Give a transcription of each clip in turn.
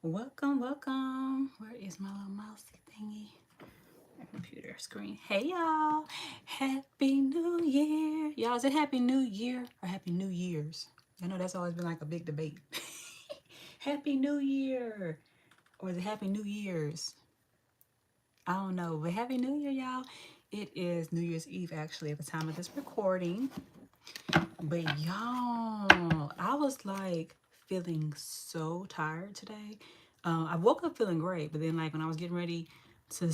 Welcome, welcome. Where is my little mousey thingy? My computer screen. Hey, y'all. Happy New Year. Y'all, is it Happy New Year or Happy New Year's? I know that's always been like a big debate. Happy New Year. Or is it Happy New Year's? I don't know. But Happy New Year, y'all. It is New Year's Eve, actually, at the time of this recording. But y'all, I was like feeling so tired today. I woke up feeling great, but then like when I was getting ready to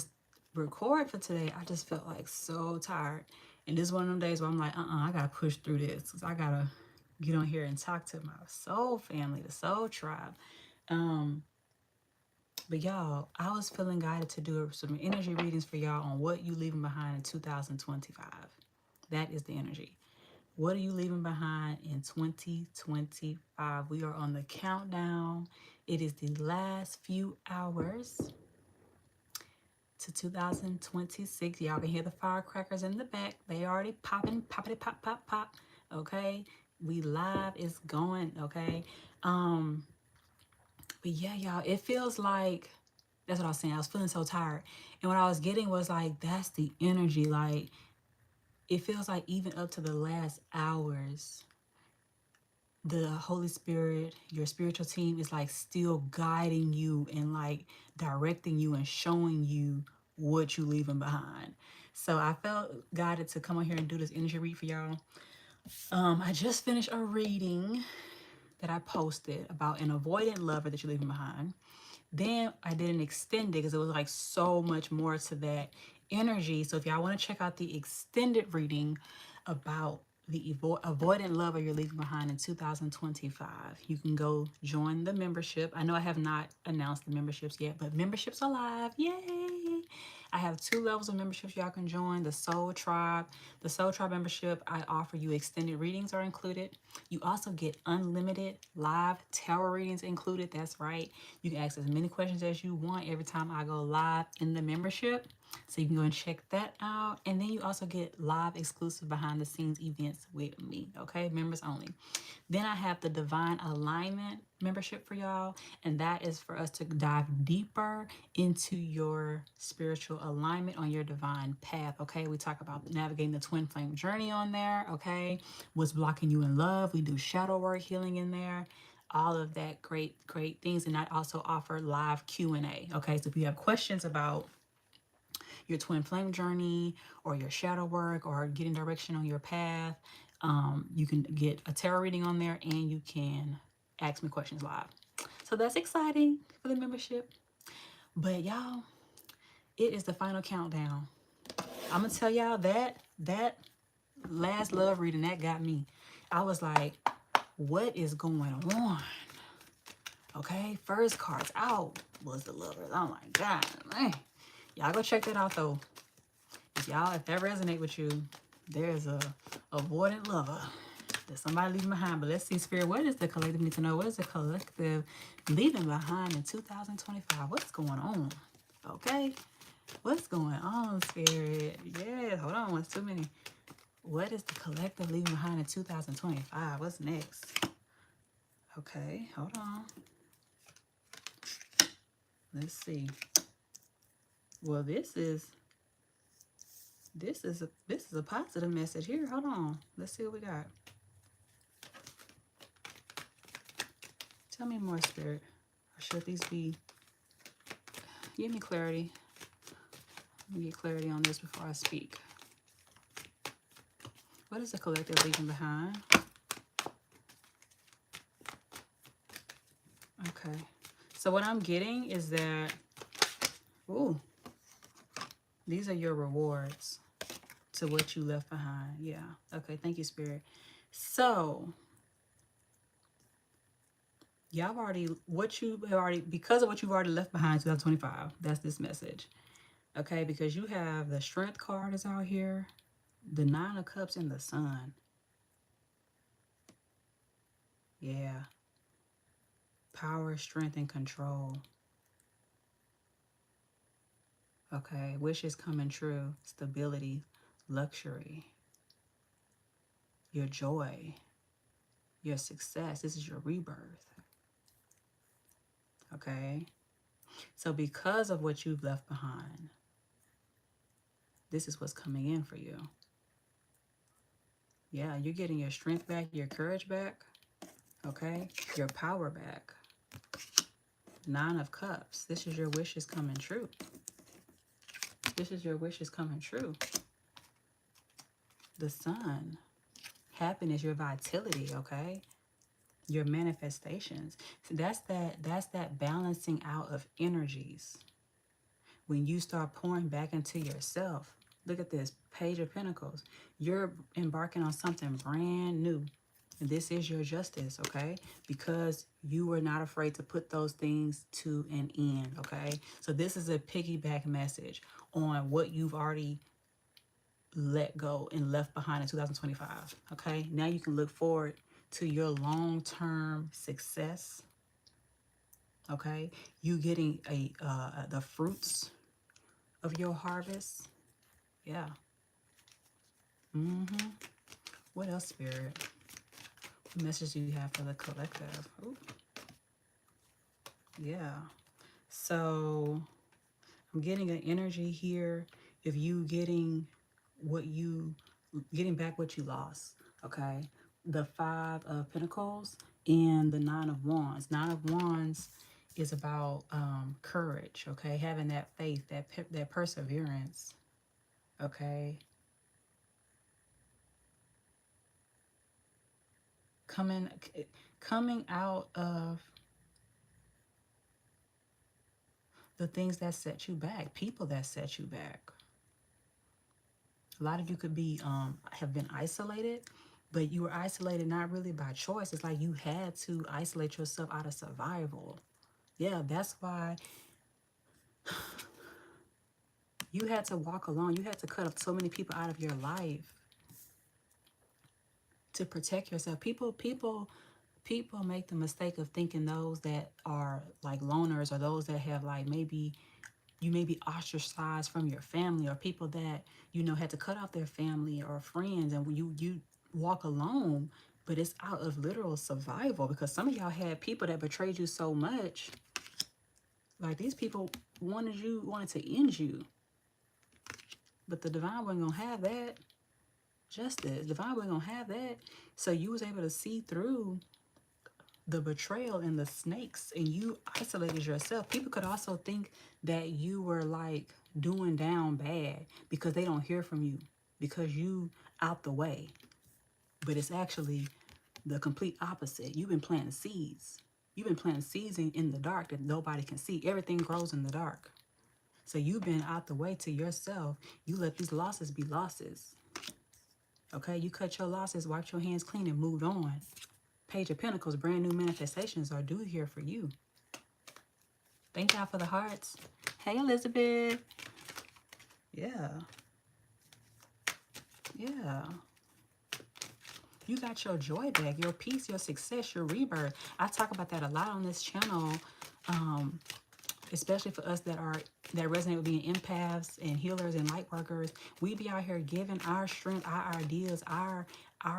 record for today, I just felt like so tired. And this is one of them days where I'm like, I gotta push through this because I gotta get on here and talk to my soul family, the soul tribe. Um, but y'all, I was feeling guided to do some energy readings for y'all on what you leaving behind in 2025. That is the energy. What are you leaving behind in 2025? We are on the countdown. It is the last few hours to 2026. Y'all can hear the firecrackers in the back. They already popping, poppity pop, pop, pop. Okay. We live, it's going, okay. But yeah, y'all, it feels like that's what I was saying. I was feeling so tired. And what I was getting was like, that's the energy. Like, it feels like even up to the last hours, the Holy Spirit, your spiritual team is like still guiding you and like directing you and showing you what you leaving behind. So I felt guided to come on here and do this energy read for y'all. I just finished a reading that I posted about an avoidant lover that you're leaving behind. Then I did an extended because it was like so much more to that energy. So if y'all want to check out the extended reading about the avoidant lover you're leaving behind in 2025, you can go join the membership. I know I have not announced the memberships yet, but memberships are live. Yay! I have 2 levels of memberships y'all can join. The Soul Tribe. The Soul Tribe membership, I offer you extended readings are included. You also get unlimited live tarot readings included. That's right. You can ask as many questions as you want every time I go live in the membership. So you can go and check that out. And then you also get live exclusive behind the scenes events with me. Okay, members only. Then I have the Divine Alignment membership for y'all, and that is for us to dive deeper into your spiritual alignment on your divine path. Okay, we talk about navigating the twin flame journey on there. Okay, what's blocking you in love? We do shadow work healing in there, all of that great things. And I also offer live Q&A. Okay, so if you have questions about your twin flame journey or your shadow work or getting direction on your path, you can get a tarot reading on there and you can ask me questions live. So that's exciting for the membership. But y'all, it is the final countdown. I'm gonna tell y'all that last love reading that got me. I was like, what is going on? Okay, first cards out was the lovers. Oh my god, man. Y'all go check that out though. If that resonate with you, there's a avoidant lover that somebody leaving behind. But let's see, Spirit, what is the collective need to know? What is the collective leaving behind in 2025? What's going on? Okay. What's going on, Spirit? Yeah, hold on. It's too many. What is the collective leaving behind in 2025? What's next? Okay, hold on. Let's see. Well, this is a positive message here. Hold on. Let's see what we got. Tell me more, Spirit. Or should these be... Give me clarity. Let me get clarity on this before I speak. What is the collective leaving behind? Okay. So what I'm getting is that... Ooh. These are your rewards to what you left behind. Yeah. Okay. Thank you, Spirit. So... Y'all because of what you've already left behind in 2025, that's this message. Okay, because you have the Strength card is out here, the 9 of Cups, and the Sun. Yeah. Power, strength, and control. Okay, wishes coming true, stability, luxury, your joy, your success. This is your rebirth. Okay? So because of what you've left behind, this is what's coming in for you. Yeah, you're getting your strength back, your courage back, okay? Your power back. 9 of Cups. This is your wishes coming true. This is your wishes coming true. The Sun. Happiness, your vitality, okay? Your manifestations. So that's that balancing out of energies. When you start pouring back into yourself. Look at this, Page of Pentacles. You're embarking on something brand new. And this is your justice, okay? Because you were not afraid to put those things to an end, okay? So this is a piggyback message on what you've already let go and left behind in 2025, okay? Now you can look forward to your long-term success, okay? You getting the fruits of your harvest. Yeah. What else, Spirit? What message do you have for the collective? Ooh. Yeah. So I'm getting an energy here of you getting back what you lost. Okay. The 5 of Pentacles and the 9 of Wands. 9 of Wands is about courage. Okay. Having that faith, that perseverance. Okay. Coming out of the things that set you back, people that set you back. A lot of you could be have been isolated, but you were isolated not really by choice. It's like you had to isolate yourself out of survival. Yeah, that's why you had to walk alone. You had to cut up so many people out of your life to protect yourself. People make the mistake of thinking those that are like loners, or those that have like maybe you may be ostracized from your family, or people that had to cut off their family or friends, and you walk alone, but it's out of literal survival, because some of y'all had people that betrayed you so much. Like, these people wanted to end you, but the divine wasn't gonna have that. Justice, divine wasn't gonna have that. So you was able to see through the betrayal and the snakes, and you isolated yourself. People could also think that you were like doing down bad because they don't hear from you, because you out the way. But it's actually the complete opposite. You've been planting seeds. You've been planting seeds in the dark that nobody can see. Everything grows in the dark. So you've been out the way to yourself. You let these losses be losses. Okay, you cut your losses, wiped your hands clean, and moved on. Page of Pentacles, brand new manifestations are due here for you. Thank y'all for the hearts. Hey, Elizabeth. Yeah. Yeah. You got your joy back, your peace, your success, your rebirth. I talk about that a lot on this channel, especially for us that resonate with being empaths and healers and light workers. We be out here giving our strength, our ideas, our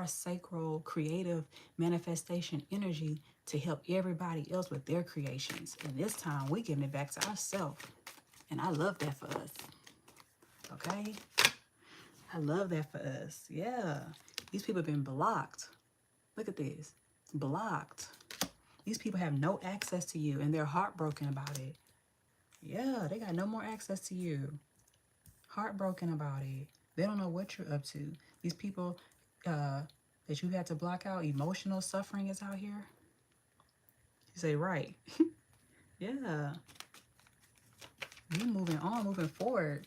sacral creative manifestation energy to help everybody else with their creations. And this time we giving it back to ourselves. And I love that for us. Okay? I love that for us. Yeah. These people have been blocked. Look at this. Blocked. These people have no access to you, and they're heartbroken about it. Yeah, they got no more access to you. Heartbroken about it. They don't know what you're up to. These people that you had to block out, emotional suffering is out here. You say, right. Yeah. You moving on, moving forward.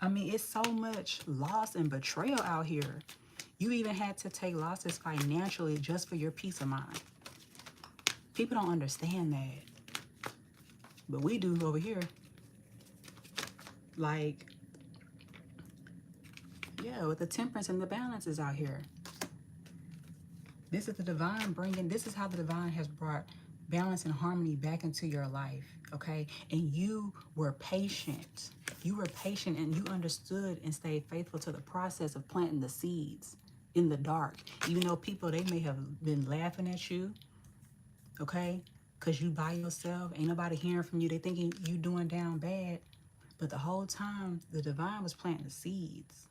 I mean, it's so much loss and betrayal out here. You even had to take losses financially just for your peace of mind. People don't understand that. But we do over here. Like, yeah, with the temperance and the balance is out here. This is the divine this is how the divine has brought balance and harmony back into your life, okay? And you were patient. You were patient, and you understood and stayed faithful to the process of planting the seeds in the dark. Even though people, they may have been laughing at you, okay? because you by yourself. Ain't nobody hearing from you. They thinking you doing down bad. But the whole time, the divine was planting the seeds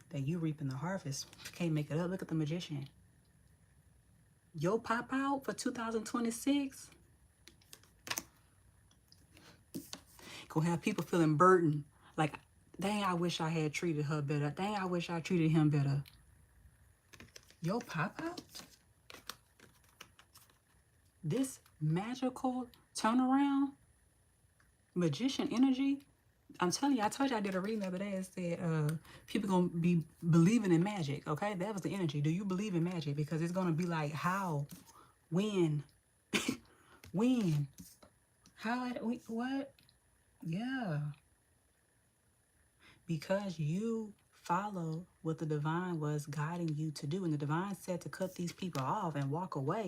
that you reaping the harvest. Can't make it up. Look at the magician. Yo pop out for 2026. Gonna have people feeling burdened. Like, dang, I wish I had treated her better. Dang, I wish I treated him better. Yo pop out? This magical turnaround, magician energy. I'm telling you, I told you I did a reading the other day and said people gonna be believing in magic. Okay, that was the energy. Do you believe in magic? Because it's gonna be like how, when, when, how, what? Yeah, because you follow what the divine was guiding you to do, and the divine said to cut these people off and walk away.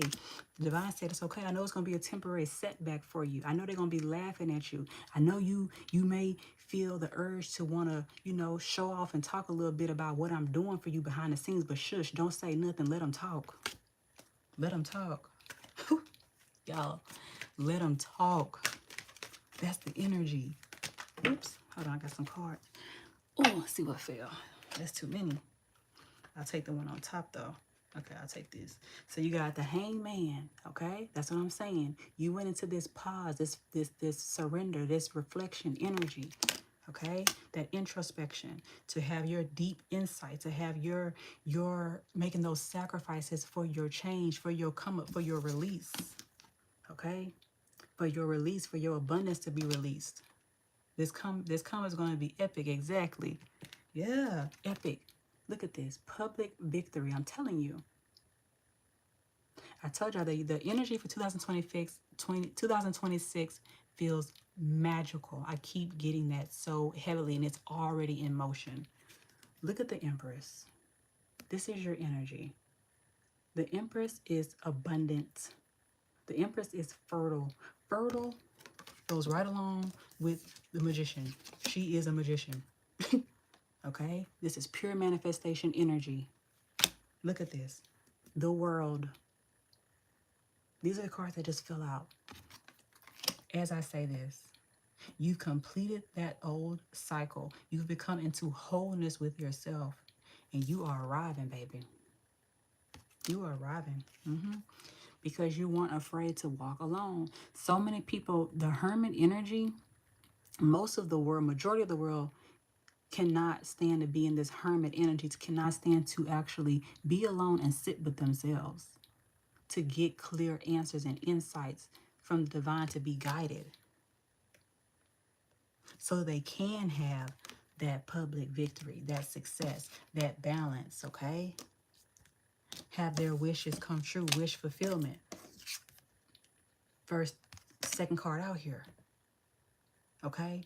The divine said it's okay. I know it's gonna be a temporary setback for you. I know they're gonna be laughing at you. I know you may feel the urge to want to, you know, show off and talk a little bit about what I'm doing for you behind the scenes, but shush, don't say nothing. Let them talk. Let them talk. Y'all, let them talk. That's the energy. Oops, hold on, I got some cards. Oh, let's see what fell. That's too many. I'll take the one on top though. Okay, I'll take this. So you got the hangman, okay? That's what I'm saying. You went into this pause, this surrender, this reflection energy, okay? That introspection, to have your deep insight, to have your making those sacrifices for your change, for your come up, for your release, okay? For your release, for your abundance to be released. This come is going to be epic, exactly. Yeah, epic. Look at this. Public victory. I'm telling you. I told y'all that the energy for 2026 feels magical. I keep getting that so heavily, and it's already in motion. Look at the Empress. This is your energy. The Empress is abundant. The Empress is fertile. Fertile goes right along with the Magician. She is a magician. Okay? This is pure manifestation energy. Look at this. The World. These are the cards that just fill out. As I say this, you've completed that old cycle. You've become into wholeness with yourself. And you are arriving, baby. You are arriving. Because you weren't afraid to walk alone. So many people, the hermit energy, most of the world, majority of the world, cannot stand to be in this hermit energy, cannot stand to actually be alone and sit with themselves, to get clear answers and insights from the divine, to be guided, so they can have that public victory, that success, that balance, okay? Have their wishes come true, wish fulfillment. Second card out here, okay?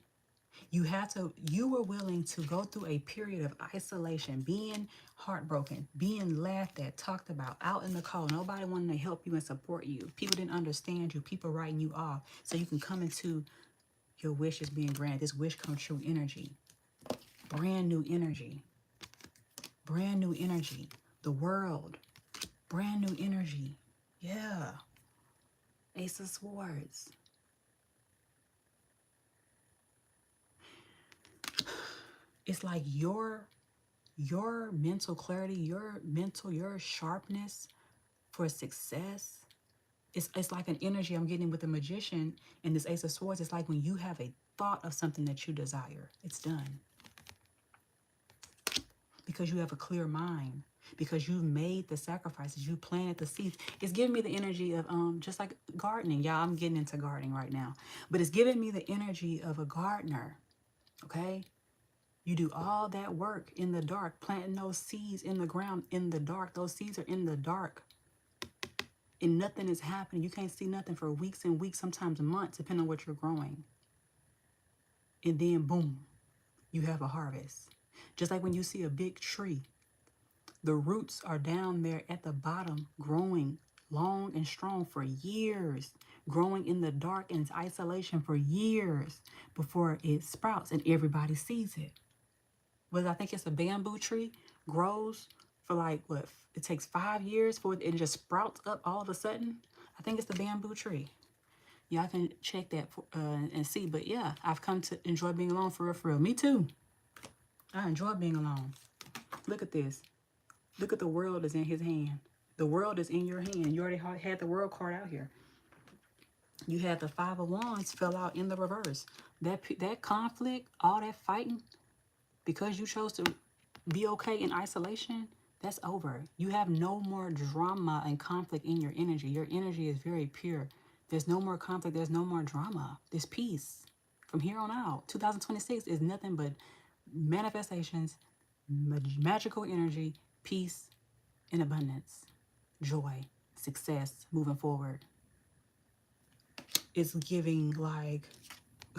You were willing to go through a period of isolation, being heartbroken, being laughed at, talked about, out in the cold. Nobody wanted to help you and support you. People didn't understand you. People writing you off. So you can come into your wishes being granted. This wish come true energy. Brand new energy. Brand new energy. The World. Brand new energy. Yeah. Ace of Swords. It's like your mental clarity, your sharpness for success. It's like an energy I'm getting with the Magician and this Ace of Swords. It's like when you have a thought of something that you desire, it's done. Because you have a clear mind. Because you've made the sacrifices, you planted the seeds. It's giving me the energy of just like gardening. Y'all, I'm getting into gardening right now. But it's giving me the energy of a gardener. Okay? You do all that work in the dark, planting those seeds in the ground in the dark. Those seeds are in the dark. And nothing is happening. You can't see nothing for weeks and weeks, sometimes months, depending on what you're growing. And then, boom, you have a harvest. Just like when you see a big tree, the roots are down there at the bottom, growing long and strong for years, growing in the dark and isolation for years before it sprouts and everybody sees it. But I think it's a bamboo tree, grows for like, what, it takes 5 years for it just sprouts up all of a sudden. I think it's the bamboo tree. Y'all can check that and see. But yeah, I've come to enjoy being alone for real, for real. Me too. I enjoy being alone. Look at this. Look at the world is in his hand. The world is in your hand. You already had the world card out here. You had the Five of Wands fell out in the reverse. That conflict, all that fighting, because you chose to be okay in isolation, that's over. You have no more drama and conflict in your energy. Your energy is very pure. There's no more conflict. There's no more drama. There's peace. From here on out, 2026 is nothing but manifestations, magical energy, peace, and abundance, joy, success, moving forward. It's giving like,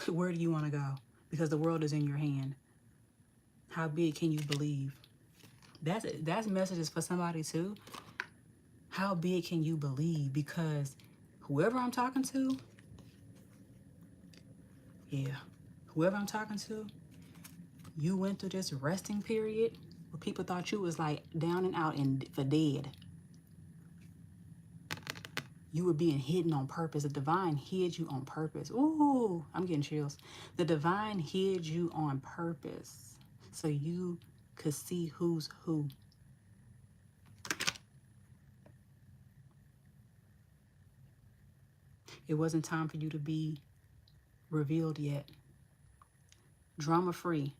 where do you want to go? Because the world is in your hand. How big can you believe? That's messages for somebody too. How big can you believe? Because whoever I'm talking to, whoever I'm talking to, you went through this resting period where people thought you was like down and out and for dead. You were being hidden on purpose. The divine hid you on purpose. Ooh, I'm getting chills. The divine hid you on purpose so you could see who's who. It wasn't time for you to be revealed yet. Drama free.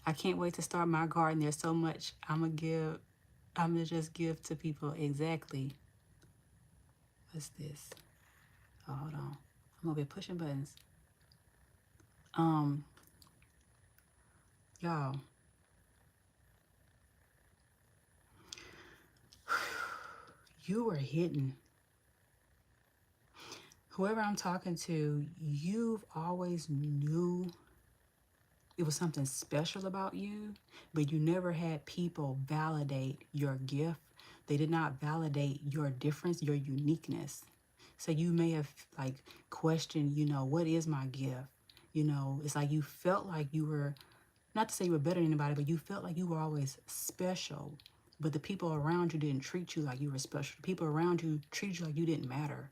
I can't wait to start my garden. There's so much I'm gonna just give to people. Exactly. What's this? Oh, hold on. I'm over here pushing buttons. Y'all. You were hidden. Whoever I'm talking to, you've always knew it was something special about you, but you never had people validate your gift. They did not validate your difference, your uniqueness. So you may have like questioned, what is my gift? It's like you felt like you were, not to say you were better than anybody, but you felt like you were always special. But the people around you didn't treat you like you were special. The people around you treated you like you didn't matter.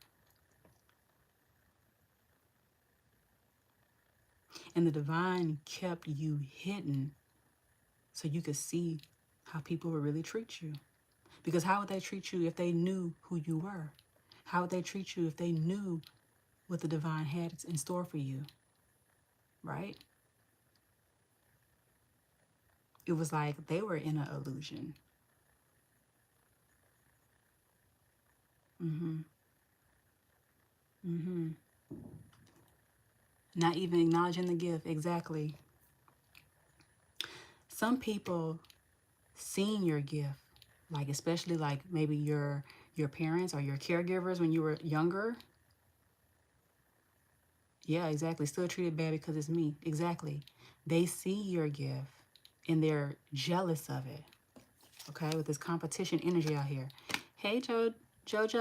And the divine kept you hidden so you could see how people would really treat you. Because how would they treat you if they knew who you were? How would they treat you if they knew what the divine had in store for you? Right? It was like they were in an illusion. Not even acknowledging the gift. Exactly. Some people seen your gift, like especially like maybe your parents or your caregivers when you were younger. Yeah, exactly. Still treated bad because it's me. Exactly. They see your gift and they're jealous of it. Okay, with this competition energy out here. Hey, Jojaku.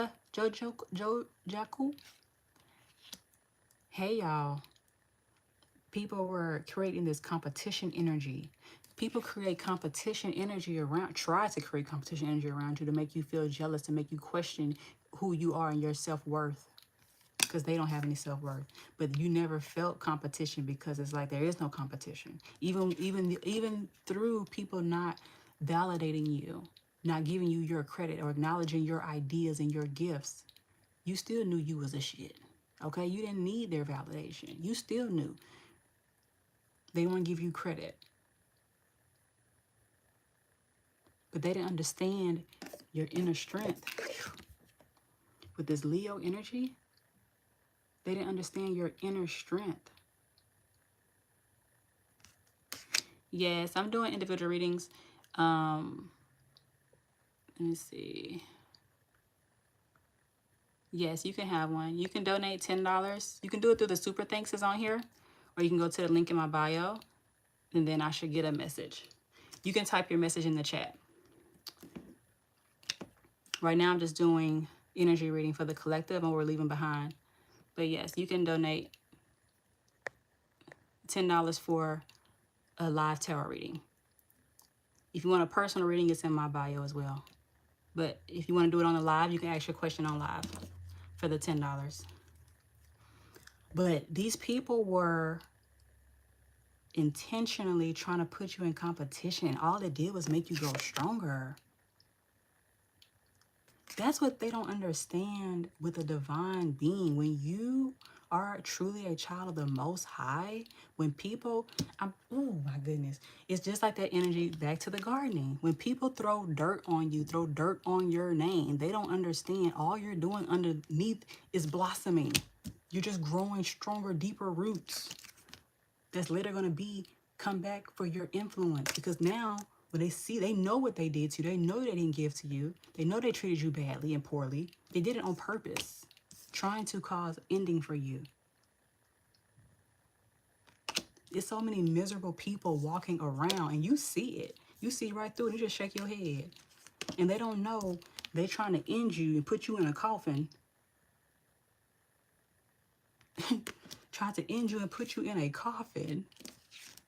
Hey, y'all. People were creating this competition energy. People create competition energy around, try to create competition energy around you to make you feel jealous, to make you question who you are and your self-worth, because they don't have any self-worth. But you never felt competition because it's like there is no competition. Even through people not validating you, not giving you your credit or acknowledging your ideas and your gifts, you still knew you was a shit. Okay, you didn't need their validation. You still knew. They won't give you credit. But they didn't understand your inner strength. With this Leo energy, they didn't understand your inner strength. Yes, I'm doing individual readings. Let me see. Yes, you can have one. You can donate $10. You can do it through the super thanks is on here. Or you can go to the link in my bio. And then I should get a message. You can type your message in the chat. Right now I'm just doing energy reading for the collective and what we're leaving behind. But yes, you can donate $10 for a live tarot reading. If you want a personal reading, it's in my bio as well. But if you want to do it on the live, you can ask your question on live for the $10. But these people were intentionally trying to put you in competition, and all it did was make you grow stronger. That's what they don't understand with a divine being. When you are truly a child of the Most High, when people, oh my goodness, it's just like that energy back to the gardening. When people throw dirt on you, throw dirt on your name, they don't understand all you're doing underneath is blossoming. You're just growing stronger, deeper roots that's later going to come back for your influence, because now when they see, they know what they did to you. They know they didn't give to you. They know they treated you badly and poorly. They did it on purpose, trying to cause ending for you. There's so many miserable people walking around, and you see it. You see right through it. You just shake your head. And they don't know they're trying to end you and put you in a coffin. Try to end you and put you in a coffin.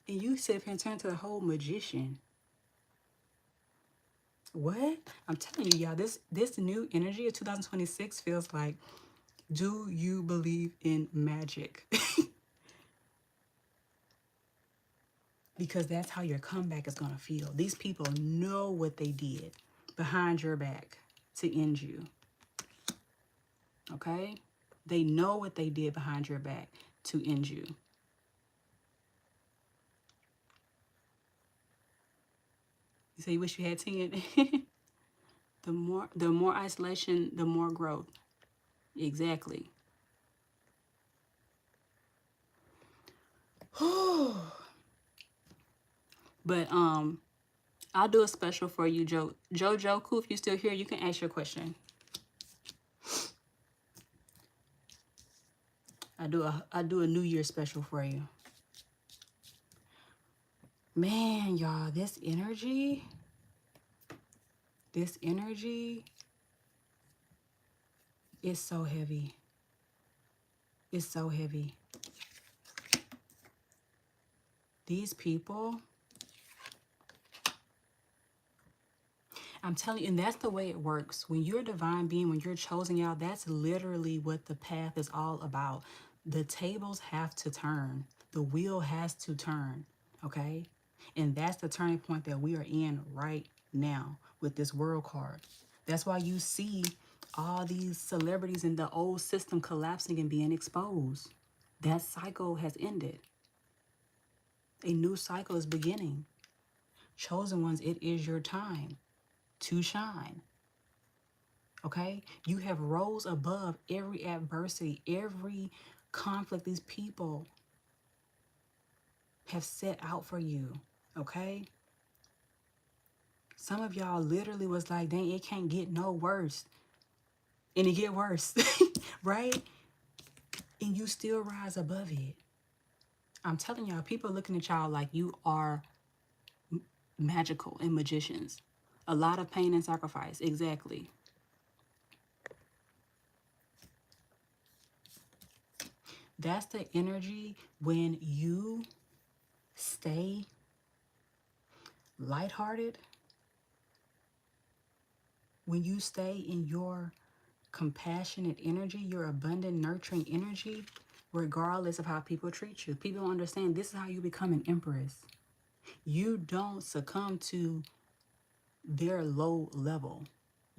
And you sit here and turn to the whole magician. What? I'm telling you, y'all, this new energy of 2026 feels like, do you believe in magic? Because that's how your comeback is going to feel. These people know what they did behind your back to end you. Okay? They know what they did behind your back to end you. You say you wish you had 10? The more isolation, the more growth. Exactly. But I'll do a special for you, Jojo. Cool, if you're still here, you can ask your question. I do a New Year special for you. Man, y'all, this energy is so heavy. It's so heavy. These people, I'm telling you, and that's the way it works. When you're a divine being, when you're chosen, y'all, that's literally what the path is all about. The tables have to turn. The wheel has to turn, okay? And that's the turning point that we are in right now with this world card. That's why you see all these celebrities in the old system collapsing and being exposed. That cycle has ended. A new cycle is beginning. Chosen ones, it is your time to shine. Okay? You have rose above every adversity, every conflict these people have set out for you. Okay? Some of y'all literally was like, dang, it can't get no worse. And it get worse. Right? And you still rise above it. I'm telling y'all, people looking at y'all like you are magical and magicians. A lot of pain and sacrifice. Exactly. That's the energy when you stay lighthearted, when you stay in your compassionate energy, your abundant, nurturing energy, regardless of how people treat you. People don't understand this is how you become an empress. You don't succumb to their low level.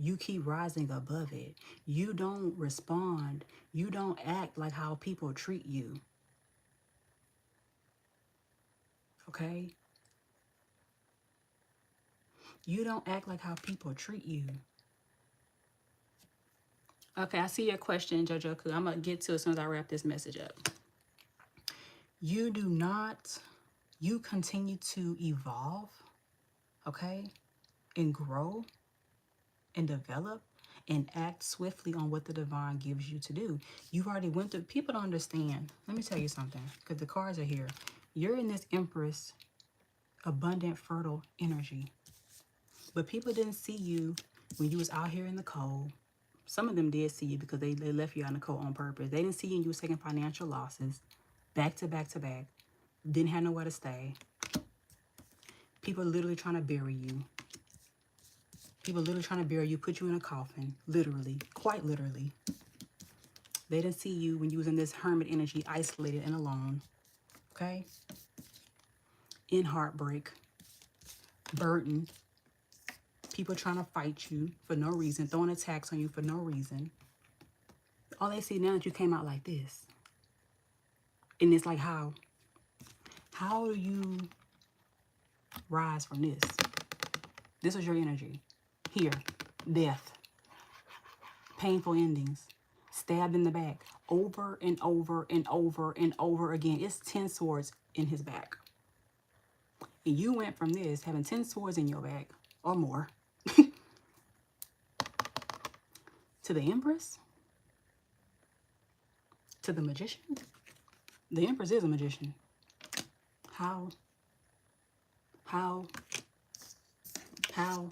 You keep rising above it. You don't respond. You don't act like how people treat you. Okay? You don't act like how people treat you. Okay, I see your question, Jojo. I'm going to get to it as soon as I wrap this message up. You do not, you continue to evolve, okay, and grow and develop and act swiftly on what the divine gives you to do. You've already went through, people don't understand. Let me tell you something, because the cards are here. You're in this Empress, abundant, fertile energy. But people didn't see you when you was out here in the cold. Some of them did see you because they left you out in the cold on purpose. They didn't see you and you was taking financial losses back to back to back. Didn't have nowhere to stay. People literally trying to bury you. People literally trying to bury you, put you in a coffin. Literally. Quite literally. They didn't see you when you was in this hermit energy, isolated and alone. Okay? In heartbreak, burdened, people trying to fight you for no reason, throwing attacks on you for no reason. All they see now is you came out like this. And it's like, how? How do you rise from this? This is your energy. Here, death, painful endings, stabbed in the back, over and over and over and over again. It's 10 swords in his back. And you went from this, having 10 swords in your back, or more, to the Empress, to the Magician. The Empress is a magician. How? How? How?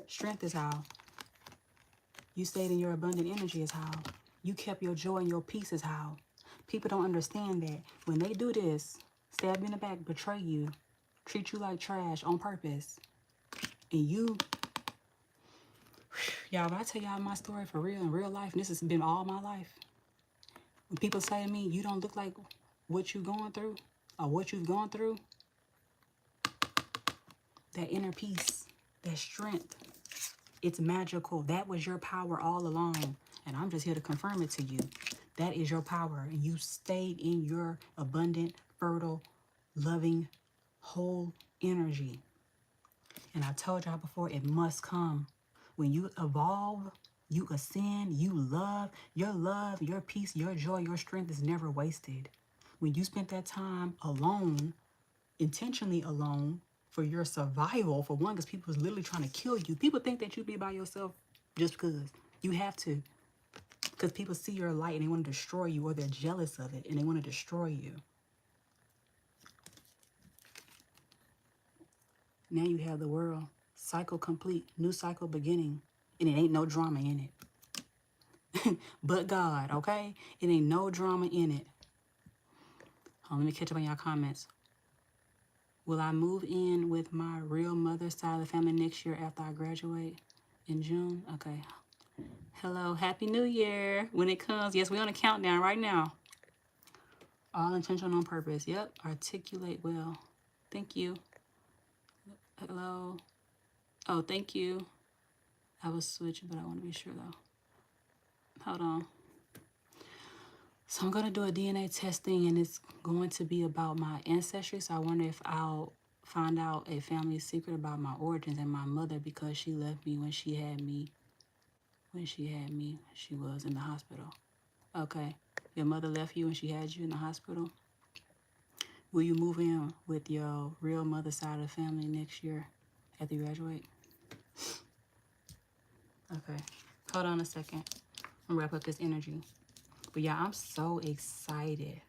Strength is how. You stayed in your abundant energy is how. You kept your joy and your peace is how. People don't understand that when they do this, stab you in the back, betray you, treat you like trash on purpose, and you, y'all, when I tell y'all my story for real, in real life, and this has been all my life, when people say to me, you don't look like what you're going through, or what you've gone through, that inner peace, that strength, it's magical. That was your power all along. And I'm just here to confirm it to you. That is your power. And you stayed in your abundant, fertile, loving, whole energy. And I told y'all before, it must come. When you evolve, you ascend, you love, your peace, your joy, your strength is never wasted. When you spent that time alone, intentionally alone, for your survival, for one, because people was literally trying to kill you. People think that you be by yourself just because. You have to. Because people see your light and they want to destroy you, or they're jealous of it and they want to destroy you. Now you have the world. Cycle complete. New cycle beginning. And it ain't no drama in it. But God, okay? It ain't no drama in it. Let me catch up on y'all comments. Will I move in with my real mother's side of the family next year after I graduate in June? Okay. Hello. Happy New Year. When it comes, yes, we're on a countdown right now. All intentional on purpose. Yep. Articulate well. Thank you. Hello. Oh, thank you. I was switching, but I want to be sure though. Hold on. So I'm going to do a DNA testing, and it's going to be about my ancestry. So I wonder if I'll find out a family secret about my origins and my mother, because she left me when she had me. She was in the hospital. Okay. Your mother left you when she had you in the hospital? Will you move in with your real mother side of the family next year after you graduate? Okay. Hold on a second. I'm going to wrap up this energy. But yeah, I'm so excited.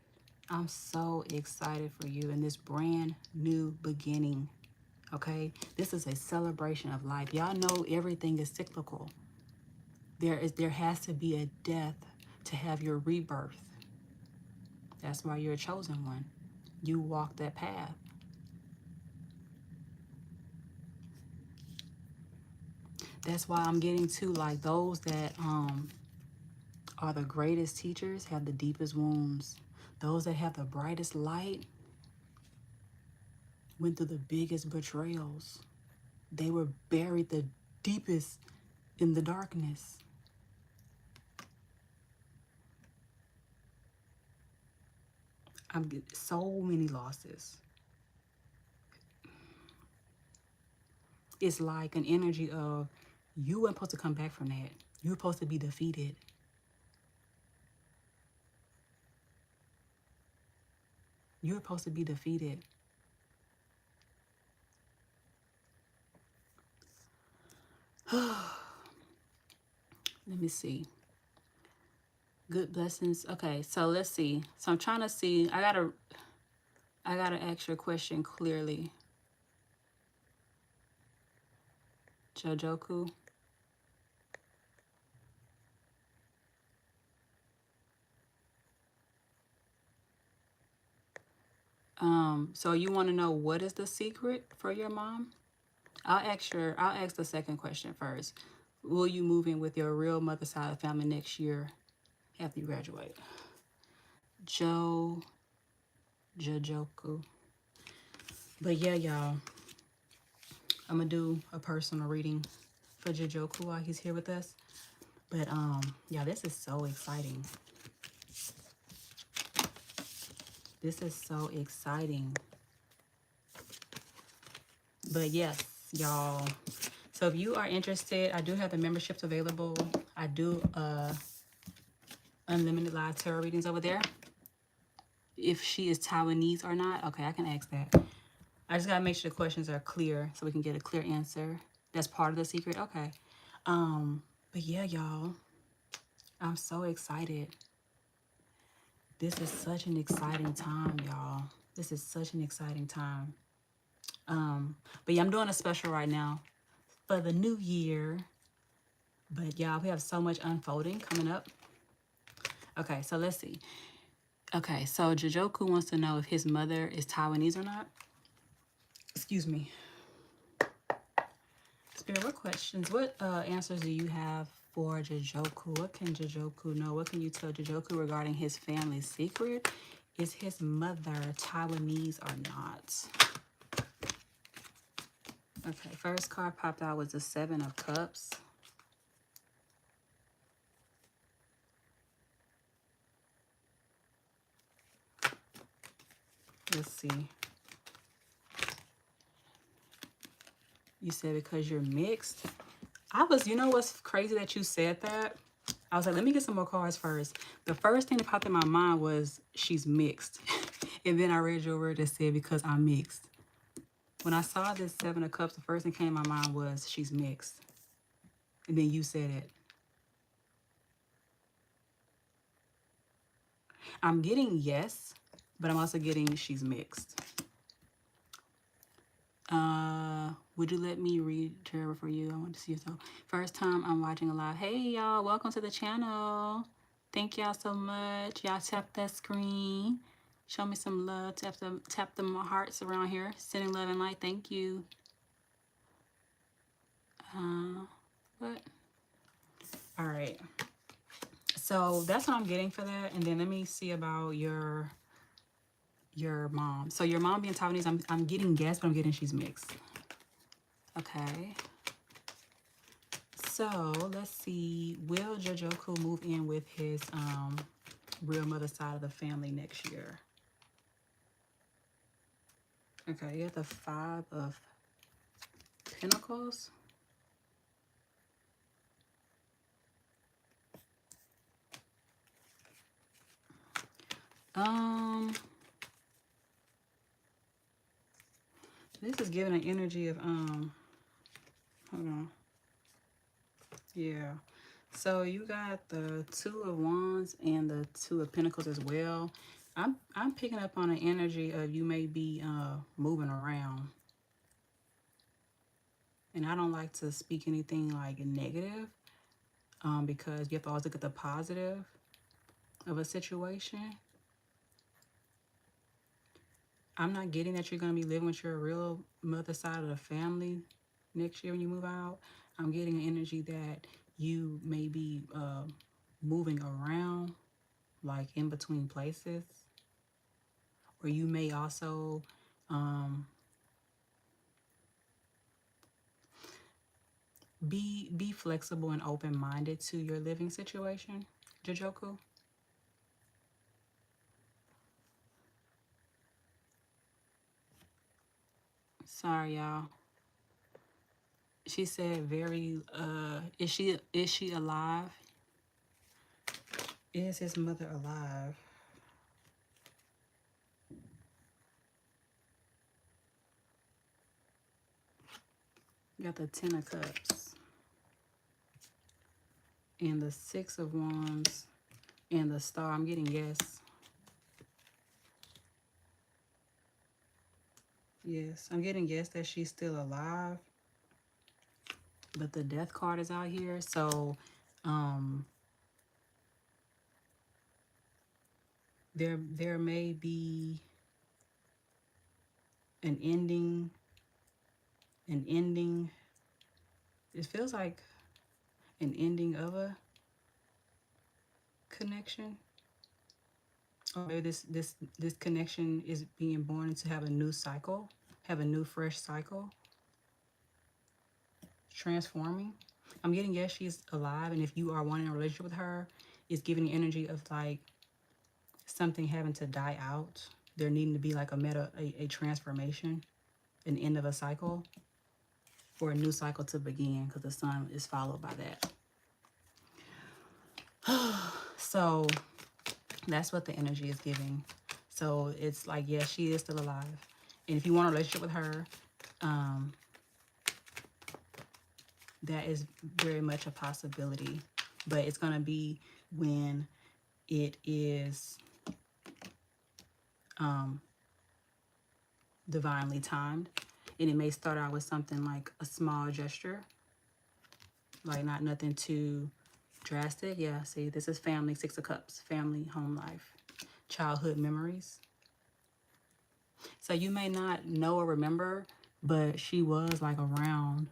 I'm so excited for you in this brand new beginning. Okay? This is a celebration of life. Y'all know everything is cyclical. There has to be a death to have your rebirth. That's why you're a chosen one. You walk that path. That's why I'm getting to, like, those that are the greatest teachers have the deepest wounds. Those that have the brightest light went through the biggest betrayals. They were buried the deepest in the darkness. I'm getting so many losses. It's like an energy of, you weren't supposed to come back from that. You were supposed to be defeated. You were supposed to be defeated. Let me see. Good blessings. Okay, so let's see. So I'm trying to see. I gotta ask your question clearly. Jojoku. So you want to know what is the secret for your mom? I'll ask the second question first. Will you move in with your real mother side of the family next year after you graduate. Jojoku. But yeah, y'all, I'm gonna do a personal reading for Jojoku while he's here with us. But yeah, this is so exciting. This is so exciting. But yes, y'all. So if you are interested, I do have the memberships available. I do unlimited live tarot readings over there. If she is Taiwanese or not, okay, I can ask that. I just gotta make sure the questions are clear so we can get a clear answer. That's part of the secret. Okay. But yeah, y'all, I'm so excited. This is such an exciting time, y'all. This is such an exciting time. But yeah, I'm doing a special right now for the new year. But y'all, we have so much unfolding coming up. Okay, so let's see. Okay, so Jojoku wants to know if his mother is Taiwanese or not. Excuse me. Spirit, what questions, what answers do you have for Jojoku? What can Jojoku know? What can you tell Jojoku regarding his family's secret? Is his mother Taiwanese or not? Okay, first card popped out was the Seven of Cups. Let's see. You said because you're mixed. You know what's crazy that you said that? I was like, let me get some more cards first. The first thing that popped in my mind was she's mixed. And then I read your word that said because I'm mixed. When I saw this Seven of Cups, the first thing came in my mind was she's mixed. And then you said it. I'm getting yes, but I'm also getting she's mixed. Would you let me read tarot for you? I want to see you. So first time I'm watching a live. Hey y'all, welcome to the channel. Thank y'all so much. Y'all tap that screen. Show me some love. Tap the hearts around here. Sending love and light. Thank you. What? All right. So that's what I'm getting for that. And then let me see about your mom. So your mom being Taiwanese, I'm getting yes, but I'm getting she's mixed. Okay. So let's see. Will Jojoku move in with his real mother side of the family next year? Okay, you have the Five of Pentacles. This is giving an energy of hold on. Yeah. So you got the Two of Wands and the Two of Pentacles as well. I'm picking up on an energy of you may be moving around. And I don't like to speak anything like negative because you have to always look at the positive of a situation. I'm not getting that you're going to be living with your real mother side of the family next year when you move out. I'm getting an energy that you may be moving around, like in between places. Or you may also be flexible and open-minded to your living situation, Jojoku. Sorry, y'all. She said very is she alive? Is his mother alive? You got the Ten of Cups and the Six of Wands and the Star. I'm getting yes. Yes, I'm getting yes that she's still alive. But the Death card is out here, so there may be an ending. It feels like an ending of a connection, or maybe this connection is being born to have a new cycle, have a new fresh cycle, transforming. I'm getting, yes, she's alive, and if you are wanting a relationship with her, it's giving the energy of like something having to die out. There needing to be like a transformation, an end of a cycle, for a new cycle to begin, because the sun is followed by that. So that's what the energy is giving. So it's like, yes, she is still alive. And if you want a relationship with her, that is very much a possibility. But it's going to be when it is divinely timed. And it may start out with something like a small gesture, like not nothing too drastic. Yeah, see, this is family, Six of Cups, family, home life, childhood memories. So you may not know or remember, but she was like around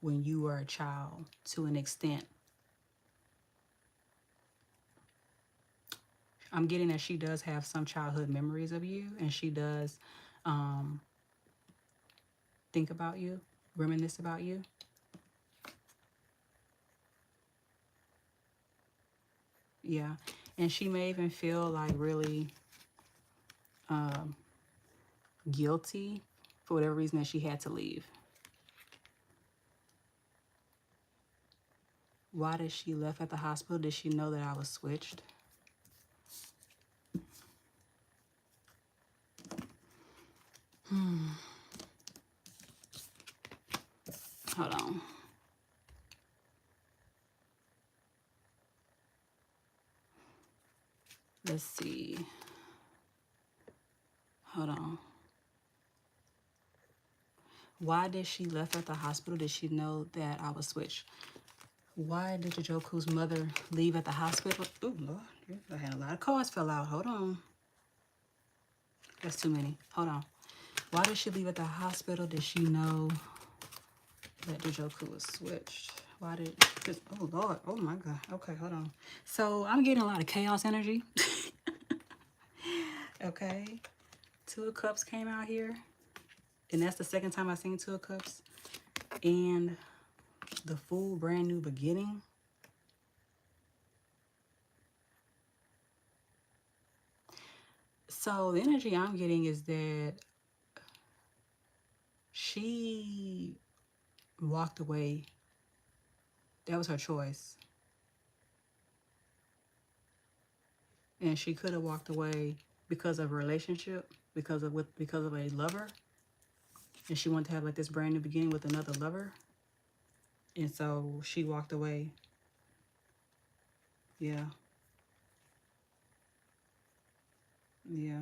when you were a child to an extent. I'm getting that she does have some childhood memories of you, and she does think about you, reminisce about you. Yeah, and she may even feel like really guilty for whatever reason that she had to leave. Why did she left at the hospital? Did she know that I was switched? Hold on. Let's see. Hold on. Why did she left at the hospital? Did she know that I was switched? Why did Jojoku's mother leave at the hospital? Oh, Lord. I had a lot of cards fell out. Hold on. That's too many. Hold on. Why did she leave at the hospital? Did she know that Jojoku was switched? Why did... Oh, Lord. Oh, my God. Okay, hold on. So, I'm getting a lot of chaos energy. Okay. Two of Cups came out here. And that's the second time I've seen Two of Cups. And the Fool, brand new beginning. So the energy I'm getting is that she walked away. That was her choice. And she could have walked away because of a relationship, because of a lover. And she wanted to have like this brand new beginning with another lover. And so she walked away. Yeah. Yeah.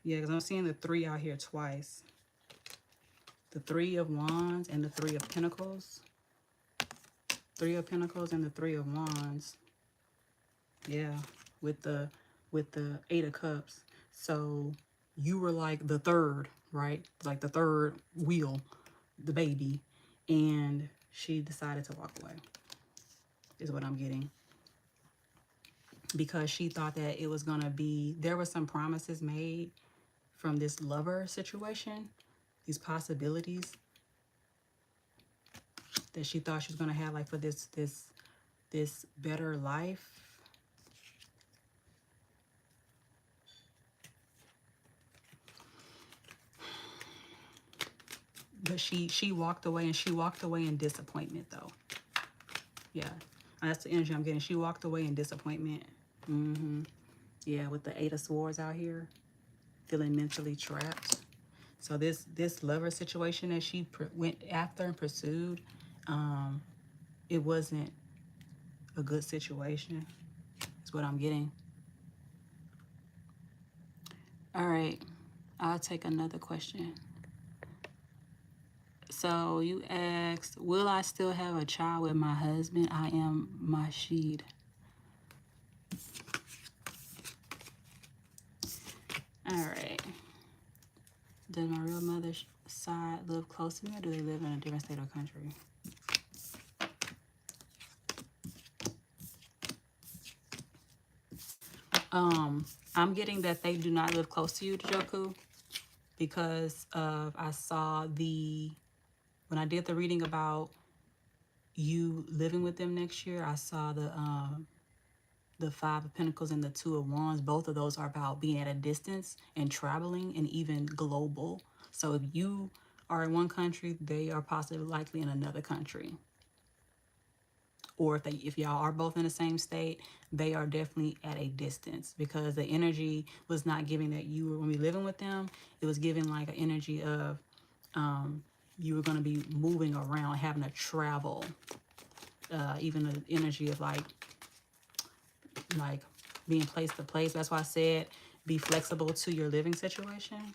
Yeah, because I'm seeing the 3 out here twice. The 3 of Wands and the 3 of Pentacles. 3 of Pentacles and the 3 of Wands. Yeah, with the 8 of Cups. So you were like the third, right? Like the third wheel, the baby. And she decided to walk away, is what I'm getting. Because she thought that it was going to be, there were some promises made from this lover situation, these possibilities that she thought she was going to have, like for this better life. But she walked away, and she walked away in disappointment, though. Yeah, that's the energy I'm getting. She walked away in disappointment. Yeah, with the 8 of Swords out here, feeling mentally trapped. So this lover situation that she went after and pursued, it wasn't a good situation. That's what I'm getting. All right, I'll take another question. So you asked, will I still have a child with my husband? I am Mashid. All right. Does my real mother's side live close to me, or do they live in a different state or country? I'm getting that they do not live close to you, Joku, because of I saw when I did the reading about you living with them next year, I saw the Five of Pentacles and the Two of Wands. Both of those are about being at a distance and traveling and even global. So if you are in one country, they are possibly likely in another country. Or if y'all are both in the same state, they are definitely at a distance, because the energy was not giving that you were going to be living with them. It was giving like an energy of you were going to be moving around, having to travel. Even the energy of like being place to place. That's why I said be flexible to your living situation.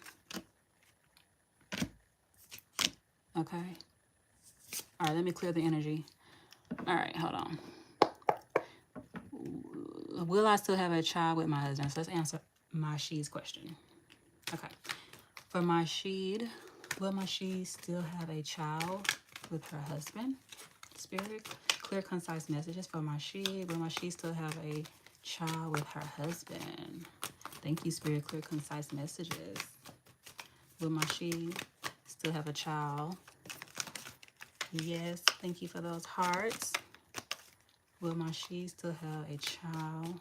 Okay. All right, let me clear the energy. All right, hold on. Will I still have a child with my husband? So let's answer my she's question. Okay. For my sheed, will my she still have a child with her husband? Spirit, clear, concise messages for my she. Will my she still have a child with her husband? Thank you, Spirit. Clear, concise messages. Will my she still have a child? Yes. Thank you for those hearts. Will my she still have a child?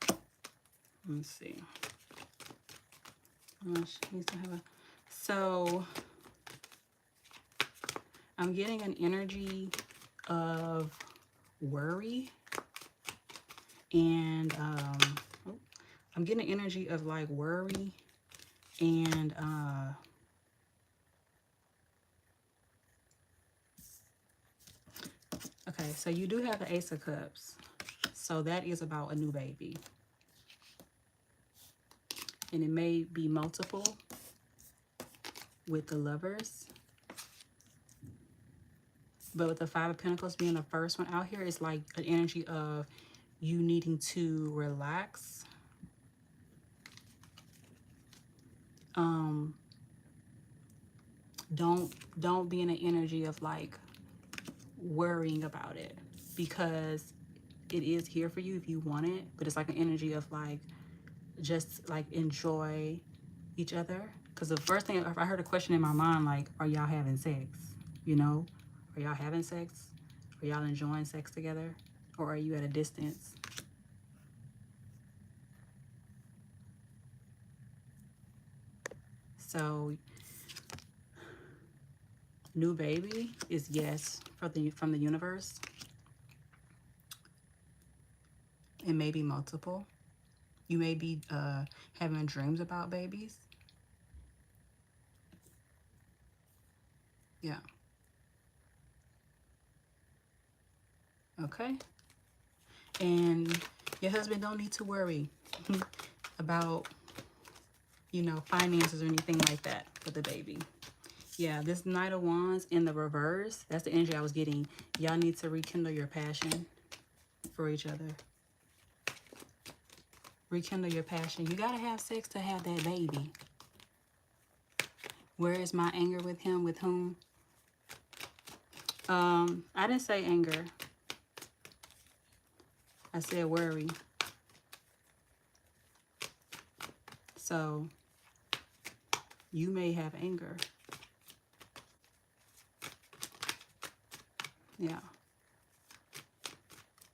Let me see. Will my she still have a... So I'm getting an energy of worry, and I'm getting an energy of like worry and okay, so you do have the Ace of Cups, so that is about a new baby, and it may be multiple with the Lovers. But with the Five of Pentacles being the first one out here, it's like an energy of you needing to relax. Don't be in an energy of like worrying about it, because it is here for you if you want it, but it's like an energy of like just like enjoy each other. Because the first thing, if I heard a question in my mind like, are y'all having sex? You know, are y'all having sex? Are y'all enjoying sex together? Or are you at a distance? So new baby is yes from the universe. It may be multiple. You may be having dreams about babies. Yeah. Okay. And your husband don't need to worry about, you know, finances or anything like that for the baby. Yeah, this Knight of Wands in the reverse, that's the energy I was getting. Y'all need to rekindle your passion for each other. Rekindle your passion. You got to have sex to have that baby. Where is my anger with him? With whom? I didn't say anger. I said worry. So you may have anger. Yeah.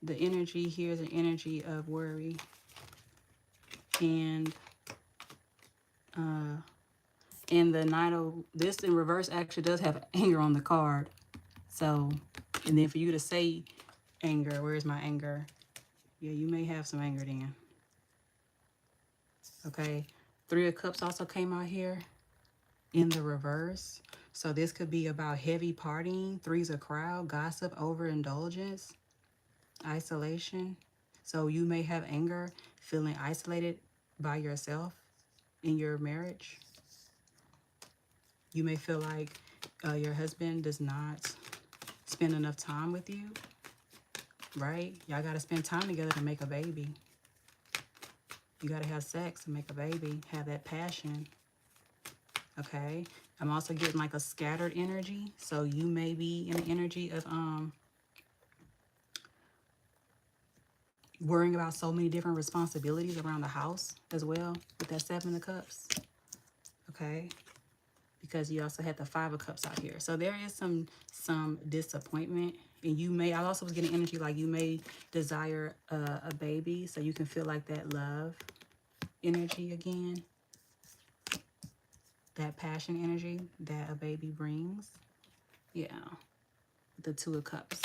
The energy here is an energy of worry. And the Knight of, this in reverse actually does have anger on the card. So, and then for you to say anger, where's my anger? Yeah, you may have some anger then. Okay. Three of Cups also came out here in the reverse. So this could be about heavy partying, three's a crowd, gossip, overindulgence, isolation. So you may have anger, feeling isolated by yourself in your marriage. You may feel like your husband does not spend enough time with you, right? Y'all got to spend time together to make a baby. You got to have sex to make a baby, have that passion. Okay. I'm also getting like a scattered energy. So you may be in the energy of, worrying about so many different responsibilities around the house as well with that Seven of Cups. Okay. Because you also had the Five of Cups out here. So there is some disappointment. And you may, I also was getting energy like you may desire a baby. So you can feel like that love energy again. That passion energy that a baby brings. Yeah. The Two of Cups.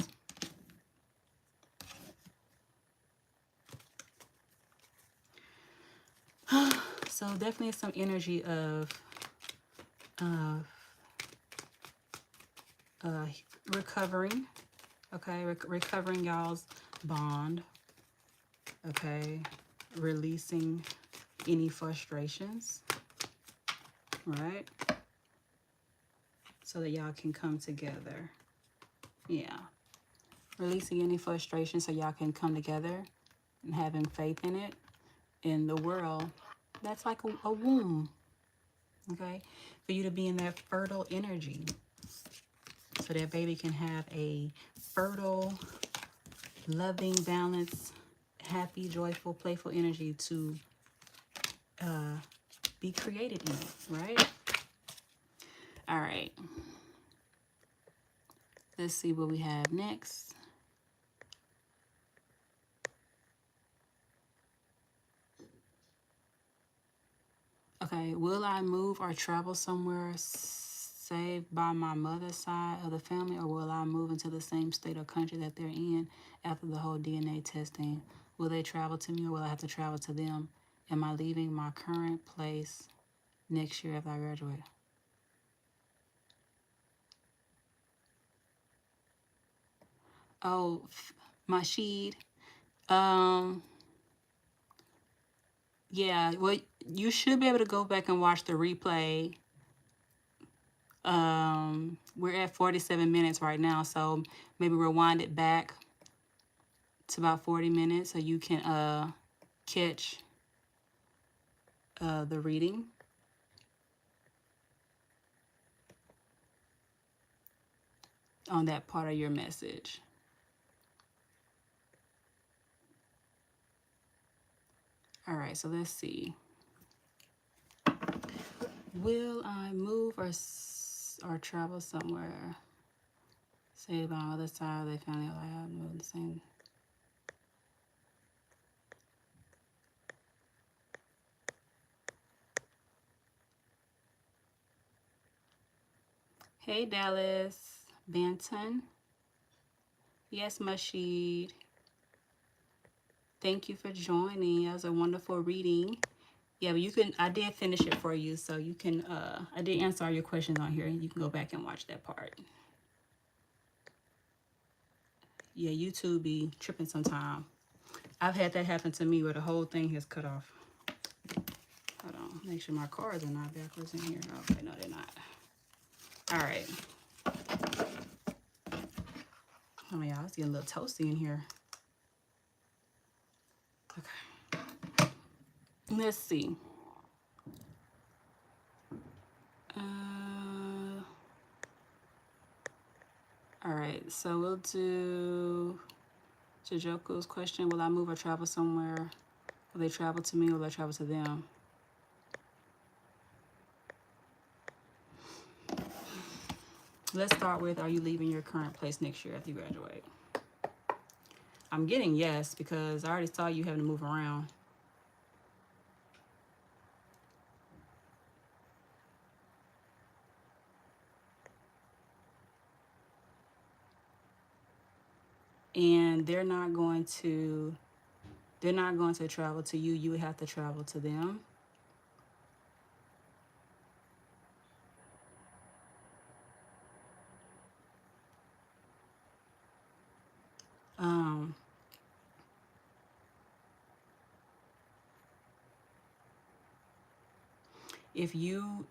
So definitely some energy of recovering. Okay. Recovering y'all's bond. Okay. Releasing any frustrations. Right? So that y'all can come together. Yeah. Releasing any frustration so y'all can come together and having faith in it. In the world, that's like a womb. Okay? For you to be in that fertile energy. So that baby can have a fertile, loving, balanced, happy, joyful, playful energy to be created in, right? All right. Let's see what we have next. Okay, will I move or travel somewhere saved by my mother's side of the family, or will I move into the same state or country that they're in after the whole DNA testing? Will they travel to me, or will I have to travel to them? Am I leaving my current place next year after I graduate? Oh, Mashid. Yeah, well, you should be able to go back and watch the replay. We're at 47 minutes right now, so maybe rewind it back to about 40 minutes so you can catch the reading. On that part of your message. All right, so let's see. Will I move or travel somewhere? Say by on the other side of the family, I have moved the same. Hey, Dallas Banton. Yes, Mashid. Thank you for joining. That was a wonderful reading. Yeah, but you can, I did finish it for you, so you can, I did answer all your questions on here. You can go back and watch that part. Yeah, YouTube be tripping sometime. I've had that happen to me where the whole thing has cut off. Hold on, make sure my cards are not backwards in here. Okay, no, they're not. All right. Oh, yeah, it's getting a little toasty in here. Okay. Let's see. All right, so we'll do Chijoku's question. Will I move or travel somewhere? Will they travel to me or will I travel to them? Let's start with, are you leaving your current place next year after you graduate? I'm getting yes, because I already saw you having to move around. And they're not going to travel to you. You would have to travel to them.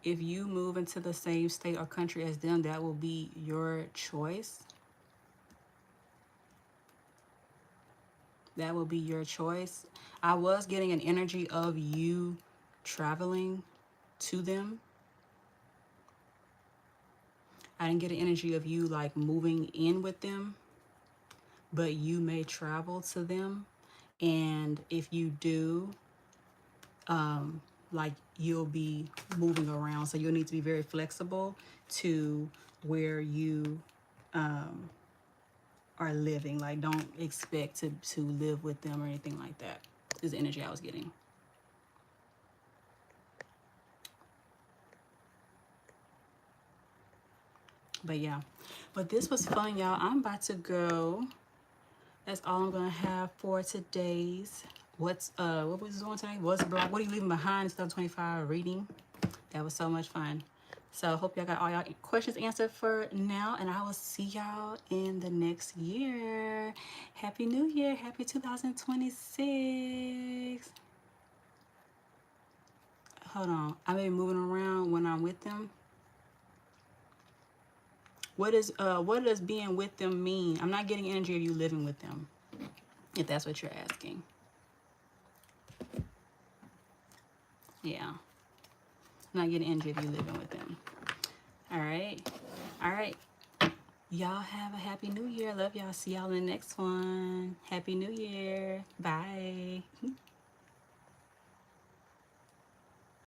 If you move into the same state or country as them, that will be your choice. That will be your choice. I was getting an energy of you traveling to them. I didn't get an energy of you like moving in with them, but you may travel to them. And if you do, like you'll be moving around, so you'll need to be very flexible to where you are living. Like don't expect to live with them or anything like that, is the energy I was getting. But yeah, but this was fun, y'all. I'm about to go. That's all I'm gonna have for today's what was doing today? What are you leaving behind 2025 reading? That was so much fun. So I hope y'all got all y'all questions answered for now, and I will see y'all in the next year. Happy New Year. Happy 2026. Hold on. I may be moving around when I'm with them. What does being with them mean? I'm not getting energy of you living with them, if that's what you're asking. Yeah. I'm not getting energy of you living with them. All right. All right. Y'all have a happy new year. Love y'all. See y'all in the next one. Happy New Year. Bye.